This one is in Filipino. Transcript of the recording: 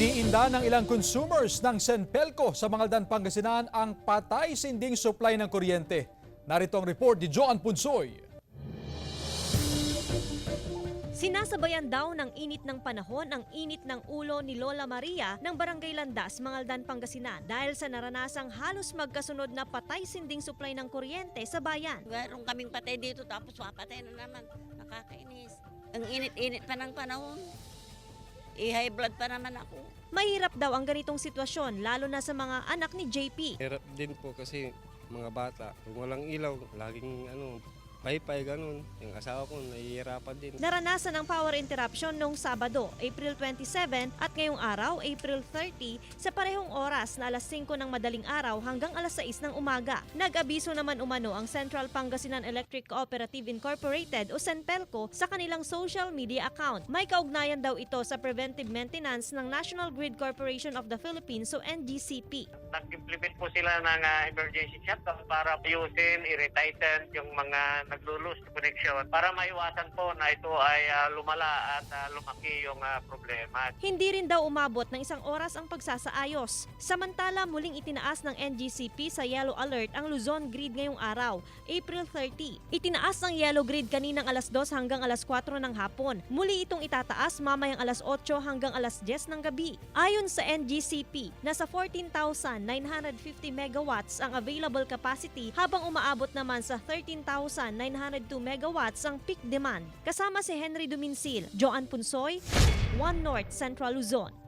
Iniinda ng ilang consumers ng Senpelco sa Mangaldan, Pangasinan ang patay-sinding supply ng kuryente. Narito ang report ni Joan Punsoy. Sinasabayan daw ng init ng panahon ang init ng ulo ni Lola Maria ng Barangay Landas, Mangaldan, Pangasinan dahil sa naranasang halos magkasunod na patay-sinding supply ng kuryente sa bayan. Meron kaming patay dito tapos mapatay na naman. Nakakainis. Ang init-init pa ng panahon. High blood pa naman ako. Mahirap daw ang ganitong sitwasyon lalo na sa mga anak ni JP. Hirap din po kasi mga bata, kung walang ilaw, laging paypay ganun. Yung asawa ko nahihirapan din. Naranasan ang power interruption noong Sabado, April 27 at ngayong araw, April 30 sa parehong oras na alas 5 ng madaling araw hanggang alas 6 ng umaga. Nag-abiso naman umano ang Central Pangasinan Electric Cooperative Incorporated o Senpelco sa kanilang social media account. May kaugnayan daw ito sa preventive maintenance ng National Grid Corporation of the Philippines o NGCP. Nag-implement po sila ng emergency shutdown para ayusin, i-retighten yung mga naglo-lose connection para maiwasan po na ito ay lumala at lumaki yung problema. Hindi rin daw umabot ng isang oras ang pagsasaayos. Samantala, muling itinaas ng NGCP sa yellow alert ang Luzon Grid ngayong araw, April 30. Itinaas ang yellow grid kaninang alas 2 hanggang alas 4 ng hapon. Muli itong itataas mamayang alas 8 hanggang alas 10 ng gabi. Ayon sa NGCP, nasa 14,950 megawatts ang available capacity habang umaabot naman sa 13,902 megawatts ang peak demand. Kasama si Henry Duminsil, Joan Punsoy, One North Central Luzon.